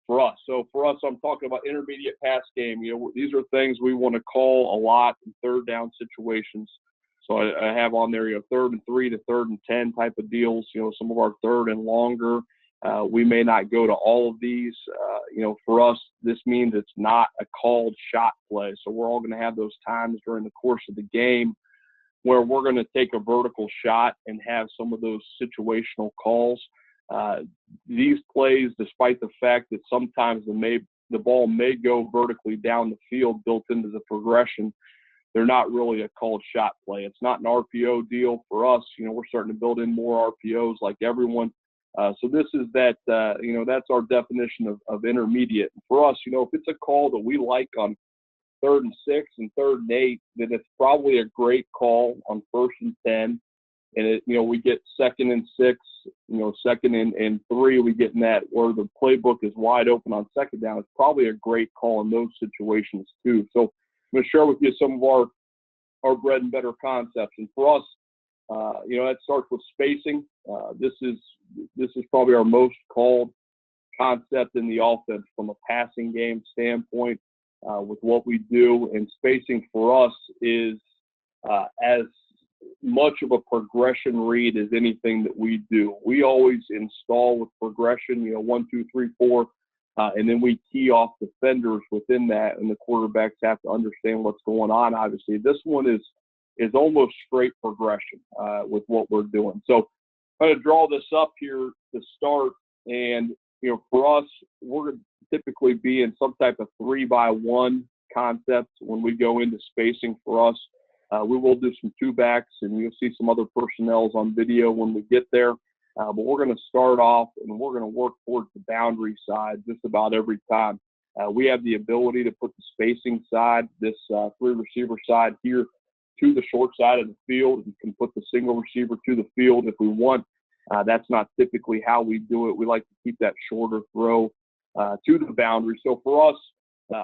for us. So for us, I'm talking about intermediate pass game. These are things we want to call a lot in third down situations. So I have on there, 3rd and 3 to 3rd and 10 type of deals. Some of our 3rd and longer. We may not go to all of these. For us, this means it's not a called shot play. So we're all going to have those times during the course of the game where we're going to take a vertical shot and have some of those situational calls. These plays, despite the fact that sometimes the ball may go vertically down the field built into the progression, they're not really a called shot play. It's not an RPO deal for us. We're starting to build in more RPOs like everyone. So this is that, that's our definition of intermediate. For us, if it's a call that we like on 3rd and 6 and 3rd and 8, then it's probably a great call on 1st and 10. And we get 2nd and 6, 2nd and 3, we get in that where the playbook is wide open on 2nd down. It's probably a great call in those situations too. So I'm going to share with you some of our bread and butter concepts. And for us, that starts with spacing. This is probably our most called concept in the offense from a passing game standpoint with what we do. And spacing for us is as much of a progression read as anything that we do. We always install with progression, 1, 2, 3, 4, and then we key off defenders within that, and the quarterbacks have to understand what's going on. Obviously, this one is almost straight progression with what we're doing. So I'm going to draw this up here to start, and for us, we're going to typically be in some type of 3-by-1 concept when we go into spacing for us. We will do some 2-backs, and you'll see some other personnels on video when we get there. But we're going to start off, and we're going to work towards the boundary side just about every time. We have the ability to put the spacing side, this 3-receiver side here, to the short side of the field. We can put the single receiver to the field if we want. That's not typically how we do it. We like to keep that shorter throw to the boundary. So for us,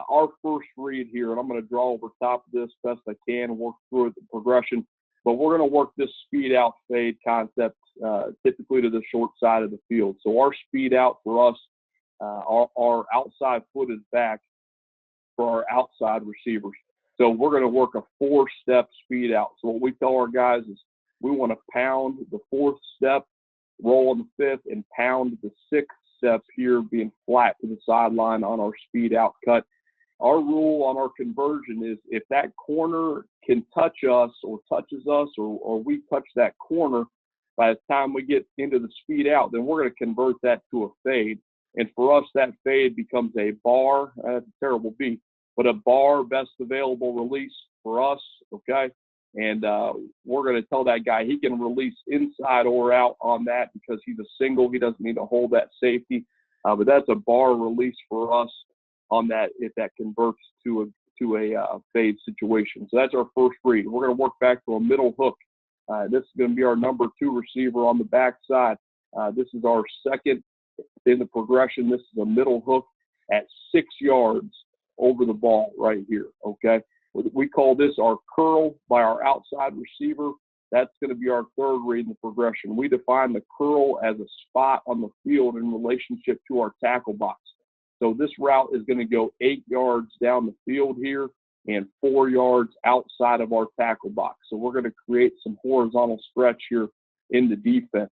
our first read here, and I'm going to draw over top of this best I can and work through it, the progression, but we're going to work this speed out fade concept typically to the short side of the field. So our speed out for us, our outside foot is back for our outside receivers. So we're going to work a 4-step speed out. So what we tell our guys is we want to pound the 4th step, roll on the 5th, and pound the 6th step here being flat to the sideline on our speed out cut. Our rule on our conversion is if that corner can touch us or touches us or we touch that corner, by the time we get into the speed out, then we're going to convert that to a fade. And for us, that fade becomes a bar. That's a terrible beat, but a bar best available release for us, okay? And we're going to tell that guy he can release inside or out on that because he's a single. He doesn't need to hold that safety. But that's a bar release for us on that if that converts to a fade situation. So that's our first read. We're going to work back to a middle hook. This is going to be our number 2 receiver on the backside. This is our second in the progression. This is a middle hook at 6 yards over the ball right here, okay? We call this our curl by our outside receiver. That's going to be our third read in the progression. We define the curl as a spot on the field in relationship to our tackle box. So this route is going to go 8 yards down the field here and 4 yards outside of our tackle box. So we're going to create some horizontal stretch here in the defense.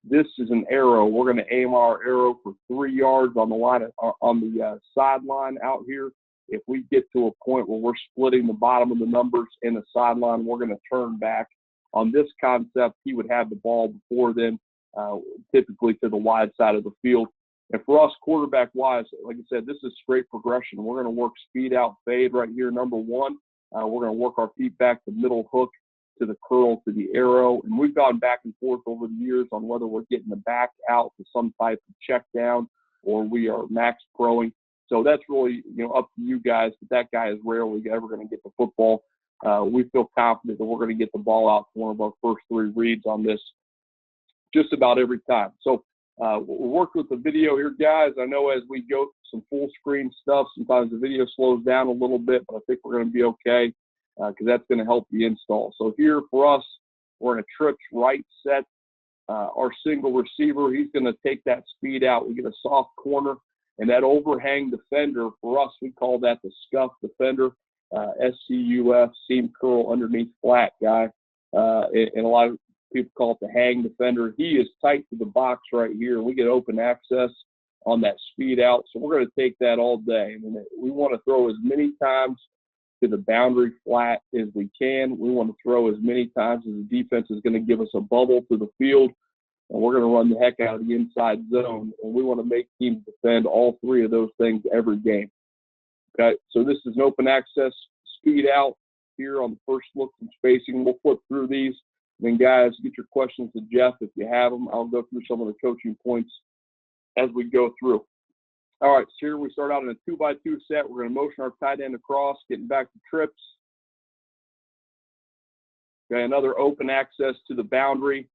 This is an arrow. We're going to aim our arrow for 3 yards on the line on the sideline out here. If we get to a point where we're splitting the bottom of the numbers in the sideline, we're going to turn back. On this concept, he would have the ball before then, typically to the wide side of the field. And for us, quarterback-wise, like I said, this is straight progression. We're going to work speed out fade right here, number 1. We're going to work our feet back to middle hook, to the curl, to the arrow. And we've gone back and forth over the years on whether we're getting the back out to some type of check down or we are max proing. So that's really, up to you guys. But that guy is rarely ever going to get the football. We feel confident that we're going to get the ball out to one of our first 3 reads on this just about every time. So we'll work with the video here, guys. I know as we go some full screen stuff, sometimes the video slows down a little bit, but I think we're going to be okay because that's going to help the install. So here for us, we're in a trips right set. Our single receiver, he's going to take that speed out. We get a soft corner, And that overhang defender, for us, we call that the scuff defender, SCUF, seam curl underneath flat guy. And a lot of people call it the hang defender. He is tight to the box right here. We get open access on that speed out. So we're going to take that all day. I mean, we want to throw as many times to the boundary flat as we can. We want to throw as many times as the defense is going to give us a bubble to the field. And we're going to run the heck out of the inside zone. And we want to make teams defend all three of those things every game. Okay, so this is an open access speed out here on the first look and spacing. We'll flip through these. And then, guys, get your questions to Jeff if you have them. I'll go through some of the coaching points as we go through. All right, so here we start out in a 2x2 set. We're going to motion our tight end across, getting back to trips. Okay, another open access to the boundary.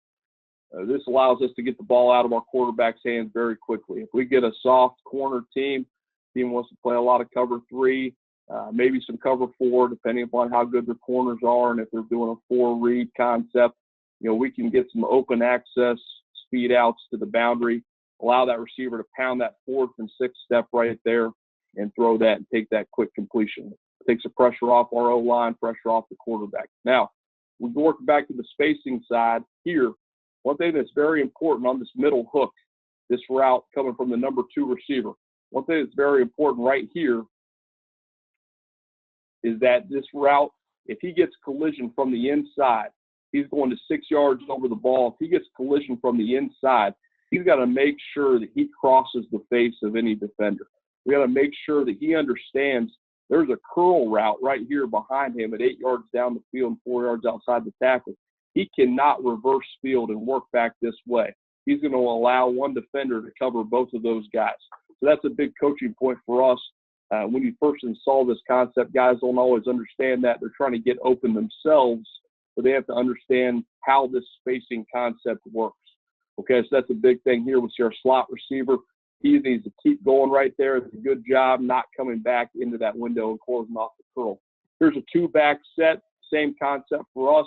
This allows us to get the ball out of our quarterback's hands very quickly. If we get a soft corner team wants to play a lot of cover 3, maybe some cover 4, depending upon how good their corners are, and if they're doing a 4-read concept, we can get some open access speed outs to the boundary, allow that receiver to pound that 4th and 6th step right there and throw that and take that quick completion. It takes the pressure off our O-line, pressure off the quarterback. Now, we work back to the spacing side here. One thing that's very important on this middle hook, this route coming from the number 2 receiver, one thing that's very important right here is that this route, if he gets collision from the inside, he's going to 6 yards over the ball. If he gets collision from the inside, he's got to make sure that he crosses the face of any defender. We got to make sure that he understands there's a curl route right here behind him at 8 yards down the field and 4 yards outside the tackle. He cannot reverse field and work back this way. He's going to allow one defender to cover both of those guys. So that's a big coaching point for us. When you first install this concept, guys don't always understand that. They're trying to get open themselves, but they have to understand how this spacing concept works. Okay, so that's a big thing here. We see our slot receiver. He needs to keep going right there. It's a good job not coming back into that window and closing off the curl. Here's a 2-back set. Same concept for us.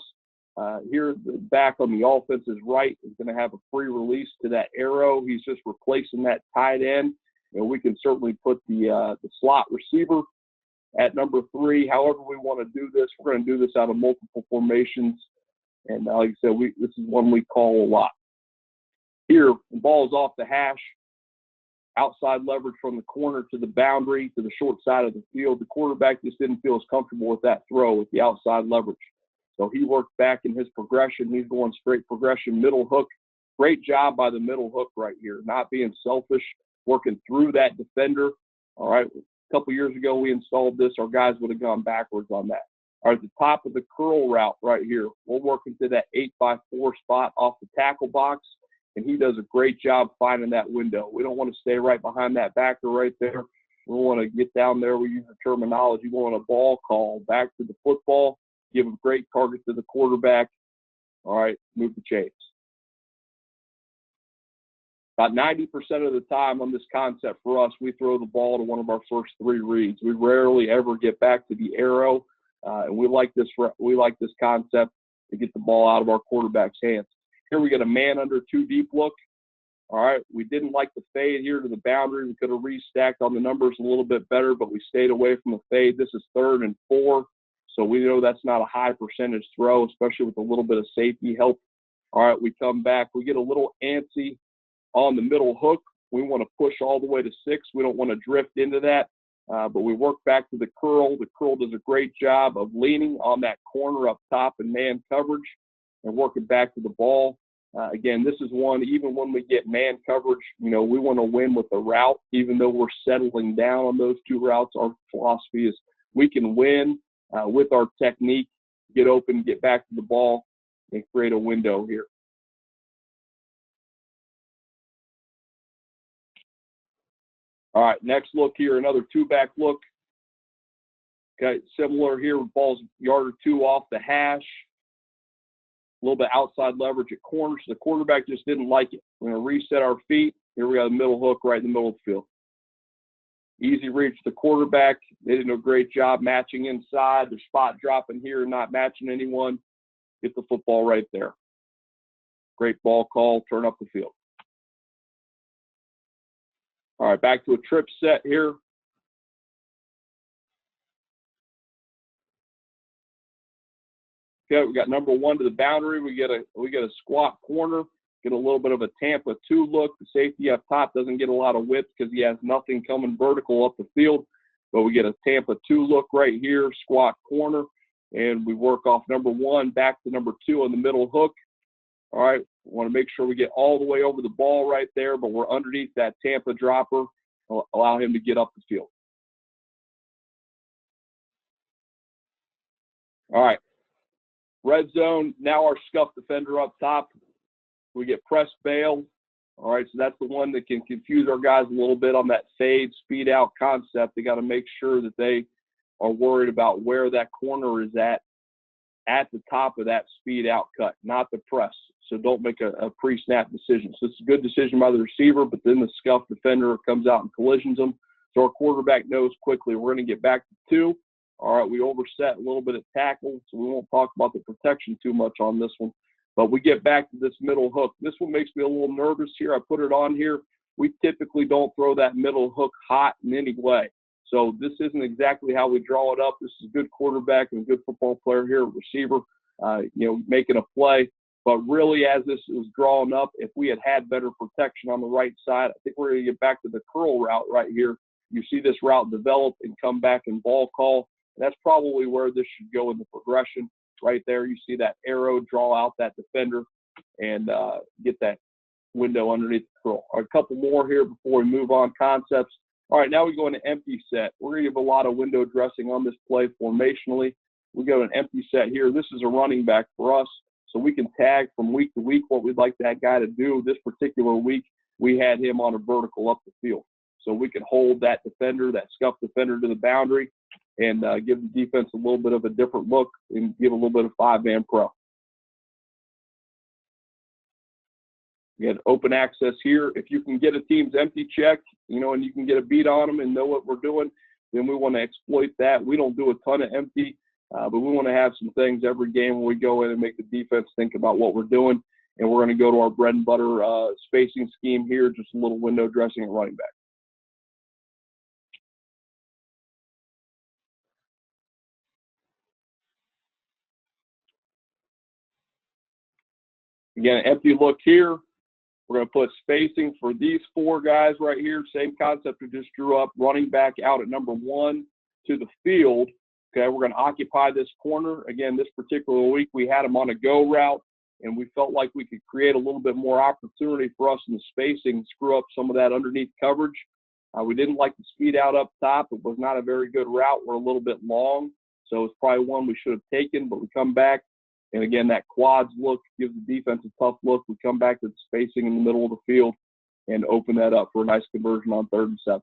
Here, the back on the offense's right is going to have a free release to that arrow. He's just replacing that tight end. We can certainly put the slot receiver at number 3. However we want to do this, we're going to do this out of multiple formations. And like I said, this is one we call a lot. Here, the ball is off the hash. Outside leverage from the corner to the boundary to the short side of the field. The quarterback just didn't feel as comfortable with that throw with the outside leverage. So he worked back in his progression. He's going straight progression, middle hook. Great job by the middle hook right here, not being selfish, working through that defender. All right, a couple years ago we installed this. Our guys would have gone backwards on that. All right, at the top of the curl route right here, we're working to that 8x4 spot off the tackle box, and he does a great job finding that window. We don't want to stay right behind that backer right there. We want to get down there. We use the terminology. We want a ball call back to the football, give a great target to the quarterback. All right, move the chains. About 90% of the time on this concept for us, we throw the ball to one of our first 3 reads. We rarely ever get back to the arrow, and we like this concept to get the ball out of our quarterback's hands. Here we get a man under 2 deep look. All right, we didn't like the fade here to the boundary. We could have restacked on the numbers a little bit better, but we stayed away from the fade. This is 3rd and 4, so we know that's not a high percentage throw, especially with a little bit of safety help. All right, we come back. We get a little antsy on the middle hook. We want to push all the way to 6. We don't want to drift into that, but we work back to the curl. The curl does a great job of leaning on that corner up top in man coverage and working back to the ball. Again, this is one, even when we get man coverage, we want to win with the route. Even though we're settling down on those 2 routes, our philosophy is we can win with our technique, get open, get back to the ball, and create a window here. All right, next look here, another 2-back look. Okay, similar here, ball's a yard or 2 off the hash. A little bit outside leverage at corners. The quarterback just didn't like it. We're going to reset our feet. Here we got a middle hook right in the middle of the field. Easy reach to the quarterback. They did a great job matching inside. They're spot dropping here, not matching anyone. Get the football right there. Great ball call. Turn up the field. All right, back to a trip set here. Okay, we got number 1 to the boundary. We get a squat corner, get a little bit of a Tampa 2 look. The safety up top doesn't get a lot of width because he has nothing coming vertical up the field, but we get a Tampa 2 look right here, squat corner, and we work off number 1 back to number 2 on the middle hook. All right, we want to make sure we get all the way over the ball right there, but we're underneath that Tampa dropper. Allow him to get up the field. All right. Red zone, now our scuff defender up top. We get press bail. All right, so that's the one that can confuse our guys a little bit on that fade, speed out concept. They got to make sure that they are worried about where that corner is at the top of that speed out cut, not the press. So don't make a pre-snap decision. So it's a good decision by the receiver, but then the scuff defender comes out and collisions them. So our quarterback knows quickly we're going to get back to 2. All right, we overset a little bit at tackle, so we won't talk about the protection too much on this one. But we get back to this middle hook. This one makes me a little nervous here. I put it on here. We typically don't throw that middle hook hot in any way. So this isn't exactly how we draw it up. This is a good quarterback and a good football player here, receiver, making a play. But really, as this was drawn up, if we had better protection on the right side, I think we're going to get back to the curl route right here. You see this route develop and come back and ball call. That's probably where this should go in the progression. Right there, you see that arrow draw out that defender and get that window underneath the curl. Right, a couple more here before we move on concepts. All right, now we go into empty set. We're going to give a lot of window dressing on this play formationally. We go to an empty set here. This is a running back for us, so we can tag from week to week what we'd like that guy to do. This particular week, we had him on a vertical up the field. So we can hold that defender, that scuff defender to the boundary, and give the defense a little bit of a different look and give a little bit of 5-man pro. You get open access here. If you can get a team's empty check, and you can get a beat on them and know what we're doing, then we want to exploit that. We don't do a ton of empty, but we want to have some things every game where we go in and make the defense think about what we're doing. And we're going to go to our bread and butter spacing scheme here, just a little window dressing at running back. Again, empty look here. We're going to put spacing for these 4 guys right here. Same concept we just drew up. Running back out at number 1 to the field. Okay, we're going to occupy this corner. Again, this particular week we had them on a go route, and we felt like we could create a little bit more opportunity for us in the spacing and screw up some of that underneath coverage. We didn't like the speed out up top. It was not a very good route. We're a little bit long, so it's probably one we should have taken, but we come back. And again, that quads look gives the defense a tough look. We come back to the spacing in the middle of the field and open that up for a nice conversion on 3rd and 7.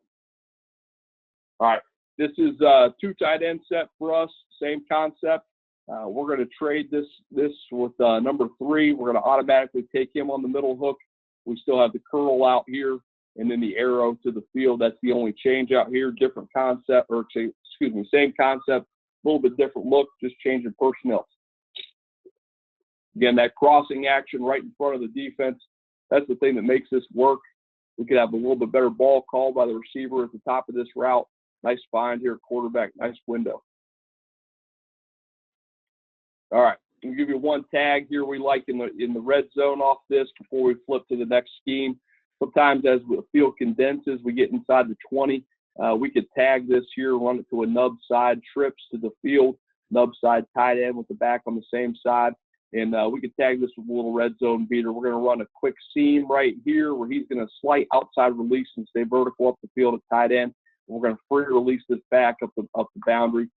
All right, this is a 2 tight end set for us. Same concept. We're going to trade this with number 3. We're going to automatically take him on the middle hook. We still have the curl out here and then the arrow to the field. That's the only change out here. Different concept, or same concept, a little bit different look, just changing personnel. Again, that crossing action right in front of the defense, that's the thing that makes this work. We could have a little bit better ball called by the receiver at the top of this route. Nice find here, quarterback, nice window. All right, we'll give you 1 tag here we like in the red zone off this before we flip to the next scheme. Sometimes as the field condenses, we get inside the 20. We could tag this here, run it to a nub side, trips to the field, nub side tight end with the back on the same side. And we could tag this with a little red zone beater. We're going to run a quick seam right here where he's going to slight outside release and stay vertical up the field at tight end. We're going to free release this back up the boundary.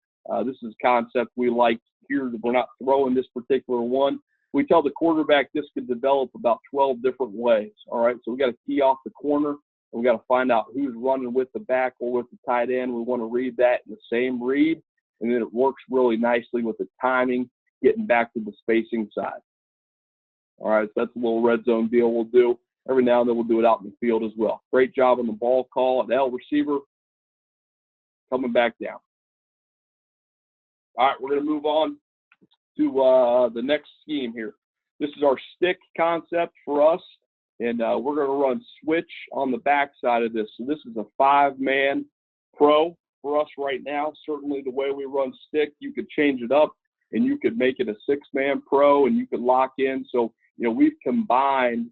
This is a concept we like here. We're not throwing this particular one. We tell the quarterback this could develop about 12 different ways. All right, so we got to key off the corner. And we got to find out who's running with the back or with the tight end. We want to read that in the same read, and then it works really nicely with the timing, getting back to the spacing side. All right, so that's a little red zone deal we'll do. Every now and then we'll do it out in the field as well. Great job on the ball call. An L receiver coming back down. All right, we're going to move on to the next scheme here. This is our stick concept for us. And we're going to run switch on the backside of this. So this is a 5-man pro for us right now. Certainly the way we run stick, you could change it up and you could make it a 6-man pro and you could lock in. So, we've combined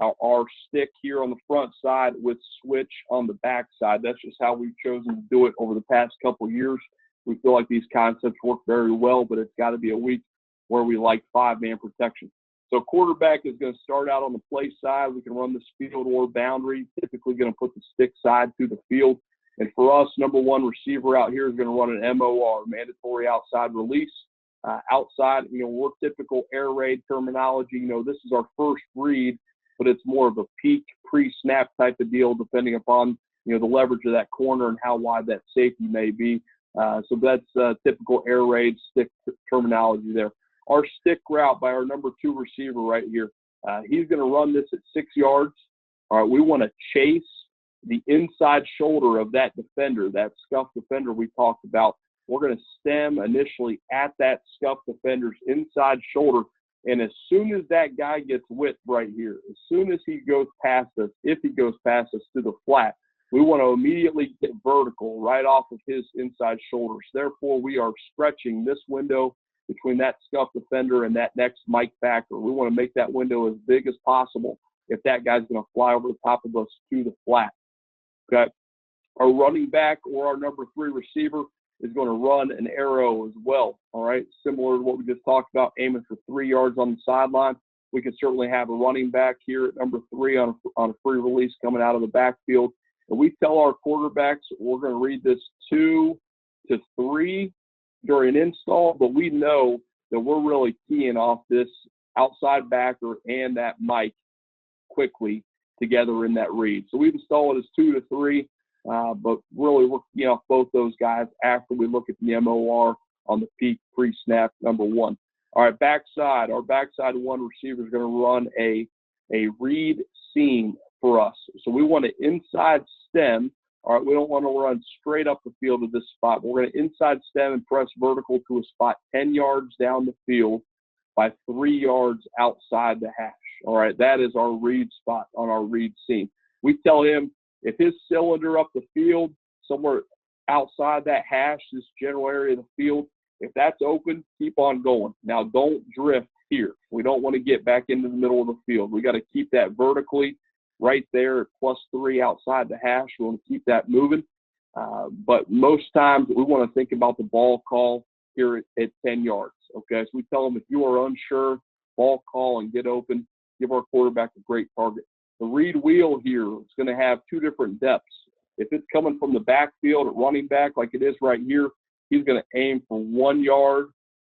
our stick here on the front side with switch on the back side. That's just how we've chosen to do it over the past couple of years. We feel like these concepts work very well, but it's got to be a week where we like 5-man protection. So quarterback is going to start out on the play side. We can run this field or boundary, typically going to put the stick side to the field. And for us, number 1 receiver out here is going to run an MOR, mandatory outside release. Outside, we're typical air raid terminology. This is our first read, but it's more of a peak pre-snap type of deal, depending upon, the leverage of that corner and how wide that safety may be. So that's typical air raid stick terminology there. Our stick route by our number 2 receiver right here, he's going to run this at 6 yards. All right, we want to chase the inside shoulder of that defender, that scuff defender we talked about. We're going to stem initially at that scuff defender's inside shoulder. And as soon as that guy gets whipped right here, as soon as he goes past us, if he goes past us to the flat, we want to immediately get vertical right off of his inside shoulders. Therefore, we are stretching this window between that scuff defender and that next Mike backer. We want to make that window as big as possible if that guy's going to fly over the top of us to the flat. Okay. Our running back or our number 3 receiver is going to run an arrow as well. All right. Similar to what we just talked about, aiming for 3 yards on the sideline. We can certainly have a running back here at number 3 on a free release coming out of the backfield. And we tell our quarterbacks we're going to read this 2 to 3 during install, but we know that we're really keying off this outside backer and that Mike quickly together in that read. So we install it as 2 to 3, but really we're keying off both those guys after we look at the MOR on the peak pre-snap number 1. All right, backside. Our backside 1 receiver is going to run a read seam for us. So we want to inside stem. All right, we don't want to run straight up the field to this spot. We're going to inside stem and press vertical to a spot 10 yards down the field by 3 yards outside the hash. All right, that is our read spot on our read seam. We tell him if his cylinder up the field, somewhere outside that hash, this general area of the field, if that's open, keep on going. Now, don't drift here. We don't want to get back into the middle of the field. We got to keep that vertically right there at +3 outside the hash. We want to keep that moving. But most times we want to think about the ball call here at 10 yards. Okay, so we tell them if you are unsure, ball call and get open, give our quarterback a great target. The read wheel here is going to have 2 different depths. If it's coming from the backfield at running back like it is right here, he's going to aim for 1 yard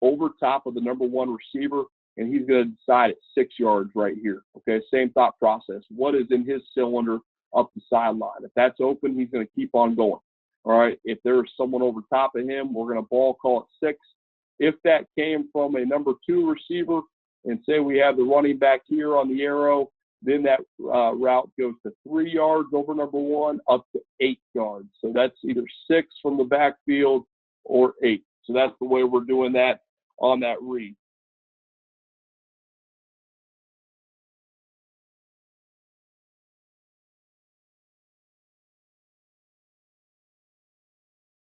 over top of the number 1 receiver, and he's going to decide at 6 yards right here. Okay, same thought process. What is in his cylinder up the sideline? If that's open, he's going to keep on going. All right, if there's someone over top of him, we're going to ball call at 6. If that came from a number 2 receiver, and say we have the running back here on the arrow, then that route goes to 3 yards over number 1 up to 8 yards. So that's either 6 from the backfield or 8. So that's the way we're doing that on that read.